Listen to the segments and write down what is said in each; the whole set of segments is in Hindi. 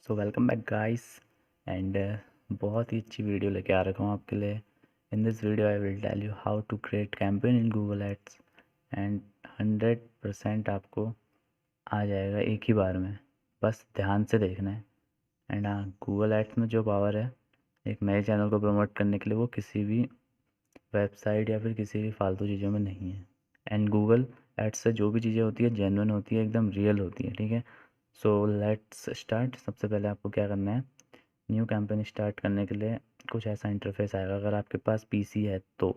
So welcome back guys and बहुत ही अच्छी वीडियो लेके आ रखा हूँ आपके लिए। In this video I will tell you how to create campaign in Google ads and 100% आपको आ जाएगा एक ही बार में। बस ध्यान से देखना है। एंड हाँ, गूगल एड्स में जो पावर है एक नए चैनल को प्रमोट करने के लिए, वो किसी भी वेबसाइट या फिर किसी भी फालतू चीज़ों में नहीं है। एंड गूगल एड्स से जो भी चीज़ें होती है जेन्युइन होती है, एकदम रियल होती है। ठीक है, सो लेट्स स्टार्ट। सबसे पहले आपको क्या करना है, न्यू कैंपेन स्टार्ट करने के लिए कुछ ऐसा इंटरफेस आएगा अगर आपके पास पीसी है तो।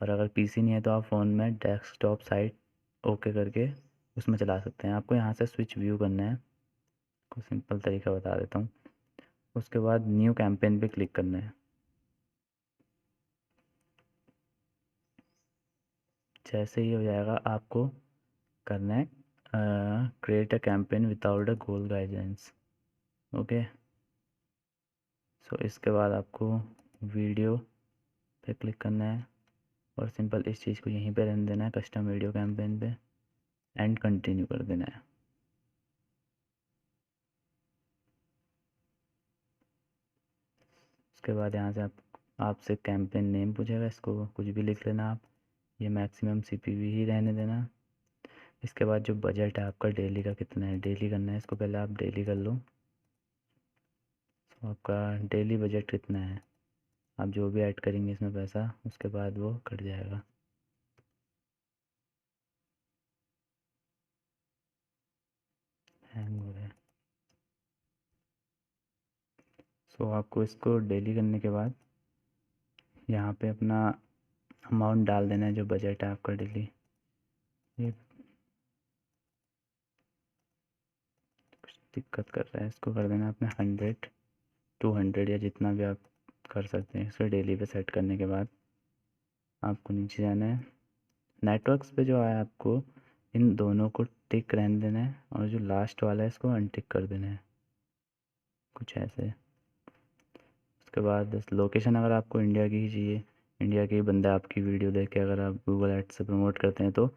और अगर पीसी नहीं है तो आप फ़ोन में डेस्कटॉप साइट ओके करके उसमें चला सकते हैं। आपको यहाँ से स्विच व्यू करना है। कुछ सिंपल तरीका बता देता हूँ। उसके बाद न्यू कैंपेन पे क्लिक करना है। जैसे ही हो जाएगा आपको करना है create a campaign without a goal guidance. Okay, so इसके बाद आपको वीडियो पे क्लिक करना है और सिंपल इस चीज़ को यहीं पे रहने देना है, कस्टम वीडियो कैंपेन पे, एंड कंटिन्यू कर देना है। उसके बाद यहाँ से आपसे कैंपेन नेम पूछेगा, इसको कुछ भी लिख लेना आप। ये मैक्सिमम सीपीवी ही रहने देना। इसके बाद जो बजट है आपका डेली का कितना है, डेली करना है इसको। पहले आप डेली कर लो। तो आपका डेली बजट कितना है, आप जो भी ऐड करेंगे इसमें पैसा, उसके बाद वो कट जाएगा। हैंग हो रहा है। सो आपको इसको डेली करने के बाद यहाँ पे अपना अमाउंट डाल देना है, जो बजट है आपका डेली। ये कुछ दिक्कत कर रहा है, इसको कर देना अपने 100, 200 या जितना भी आप कर सकते हैं। इसको डेली पे सेट करने के बाद आपको नीचे जाना है। नेटवर्क्स पे जो है आपको इन दोनों को टिक रहने देना है और जो लास्ट वाला है इसको अनटिक कर देना है, कुछ ऐसे। उसके बाद लोकेशन अगर आपको इंडिया की ही चाहिए, इंडिया के ही बंदे आपकी वीडियो देख के अगर आप गूगल एड्स से प्रमोट करते हैं तो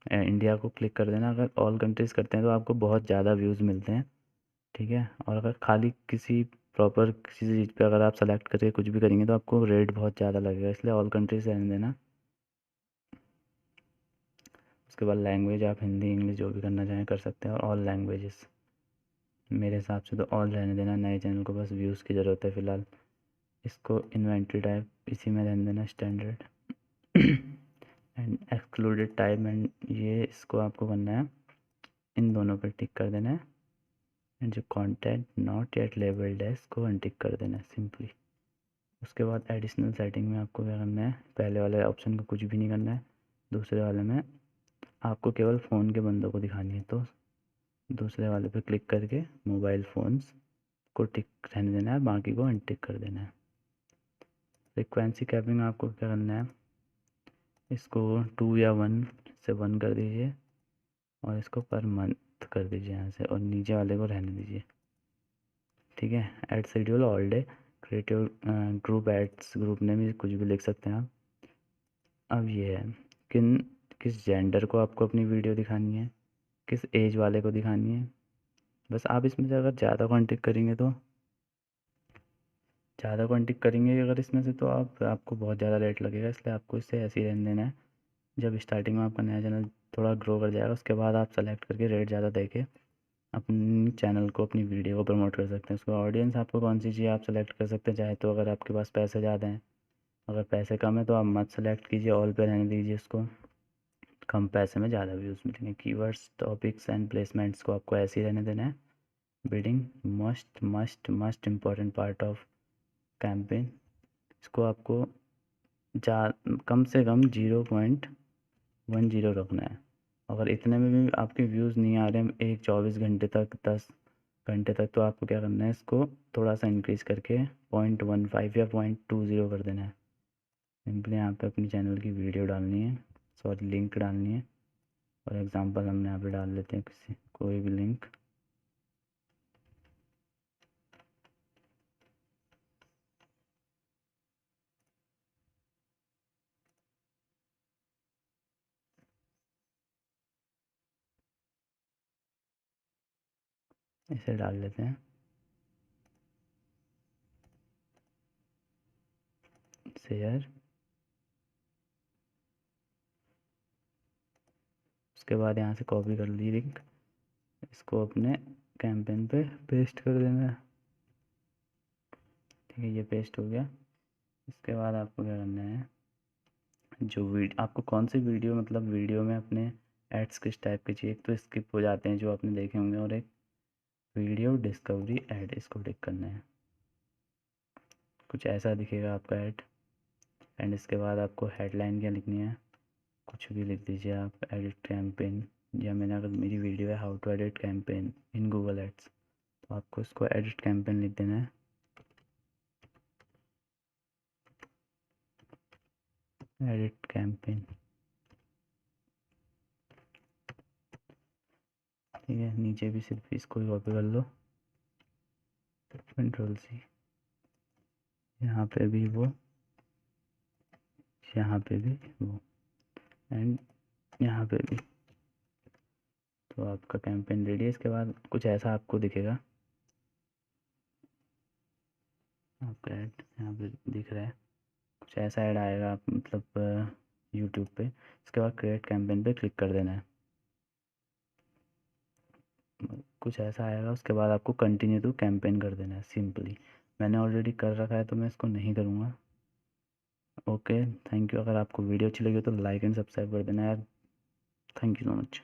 इंडिया को क्लिक कर देना। अगर ऑल कंट्रीज़ करते हैं तो आपको बहुत ज़्यादा व्यूज़ मिलते हैं। ठीक है, और अगर खाली किसी प्रॉपर किसी चीज़ पे अगर आप सेलेक्ट करके कुछ भी करेंगे तो आपको रेट बहुत ज़्यादा लगेगा, इसलिए ऑल कंट्रीज रहने देना। उसके बाद लैंग्वेज आप हिंदी इंग्लिश जो भी करना चाहें कर सकते हैं, और ऑल लैंग्वेजेस मेरे हिसाब से तो ऑल रहने देना। नए चैनल को बस व्यूज़ की ज़रूरत है फ़िलहाल। इसको इन्वेंट्री टाइप इसी में रहने देना, standard and excluded type. And ये इसको आपको करना है, इन दोनों पर टिक कर देना है। एंड जो कंटेंट नॉट येट लेबल्ड है इसको अनटिक कर देना है सिंपली। उसके बाद एडिशनल सेटिंग में आपको क्या करना है, पहले वाले ऑप्शन को कुछ भी नहीं करना है। दूसरे वाले में आपको केवल फ़ोन के बंदों को दिखानी है, तो दूसरे वाले पे क्लिक करके मोबाइल फ़ोन्स को टिक रहने देना है, बाकी को अनटिक कर देना है। फ्रिक्वेंसी कैपिंग आपको क्या करना है, इसको 2 या 1 से 1 कर दीजिए और इसको पर मंथ कर दीजिए यहाँ से, और नीचे वाले को रहने दीजिए। ठीक है, ad schedule all day creative group ads, group name भी कुछ भी लिख सकते हैं आप। अब ये है किस जेंडर को आपको अपनी वीडियो दिखानी है, किस एज वाले को दिखानी है। बस आप इसमें से अगर ज़्यादा कॉन्टेक्ट करेंगे तो ज़्यादा कॉन्टेक्ट करेंगे अगर इसमें से तो आपको बहुत ज़्यादा रेट लगेगा, इसलिए आपको इसे ऐसे ही रहने देना है। जब स्टार्टिंग में आपका नया चैनल थोड़ा ग्रो कर जाएगा उसके बाद आप सेलेक्ट करके रेट ज़्यादा दे के अपनी चैनल को अपनी वीडियो को प्रमोट कर सकते हैं। उसको ऑडियंस आपको कौन सी चाहिए आप सेलेक्ट कर सकते हैं चाहे तो। अगर आपके पास पैसे ज़्यादा हैं, अगर पैसे कम है तो आप मत सेलेक्ट कीजिए, ऑल पे रहने दीजिए इसको। कम पैसे में ज़्यादा व्यूज़ मिलेंगे। कीवर्ड्स टॉपिक्स एंड प्लेसमेंट्स को आपको ऐसे ही रहने देना है। Bidding must must must important part of campaign. इसको आपको जा कम से कम 0.10 रखना है। अगर इतने में भी आपके व्यूज़ नहीं आ रहे हैं एक 24 घंटे तक, 10 घंटे तक, तो आपको क्या करना है, इसको थोड़ा सा इंक्रीज़ करके 0.15 या 0.20 कर देना है। सिंपली यहाँ पे अपनी चैनल की वीडियो डालनी है, सॉरी लिंक डालनी है। फॉर एग्ज़ाम्पल हम यहाँ पे डाल लेते हैं किसी कोई भी लिंक। इसे डाल लेते हैं। शेयर, उसके बाद यहाँ से कॉपी कर ली लिंक, इसको अपने कैंपेन पे पेस्ट कर देना है। ठीक है, ये पेस्ट हो गया। इसके बाद आपको क्या करना है, जो आपको कौन सी वीडियो, मतलब वीडियो में अपने एड्स किस टाइप की चाहिए, तो स्किप हो जाते हैं जो आपने देखे होंगे, और एक वीडियो डिस्कवरी ऐड, इसको टिक करना है। कुछ ऐसा दिखेगा आपका ऐड। एंड इसके बाद आपको हेडलाइन क्या लिखनी है, कुछ भी लिख दीजिए आप, एडिट कैंपेन, या मैंने अगर मेरी वीडियो है how to edit campaign in Google ads, तो आपको इसको एडिट कैंपेन लिख देना है। एडिट कैंपेन, ठीक है। नीचे भी सिर्फ इसको ही कॉपी कर लो, कंट्रोल C, यहाँ पे भी वो, यहाँ पे भी वो, एंड यहाँ पे भी। तो आपका कैंपेन रेडी है। इसके बाद कुछ ऐसा आपको दिखेगा, आपका ऐड यहाँ पे दिख रहा है, कुछ ऐसा ऐड आएगा, आप मतलब यूट्यूब पे। इसके बाद क्रिएट कैंपेन पे क्लिक कर देना है, कुछ ऐसा आएगा। उसके बाद आपको कंटिन्यू टू कैंपेन कर देना है सिंपली। मैंने ऑलरेडी कर रखा है तो मैं इसको नहीं करूँगा। Okay, thank you. अगर आपको वीडियो अच्छी लगी तो लाइक एंड सब्सक्राइब कर देना यार। Thank you so much.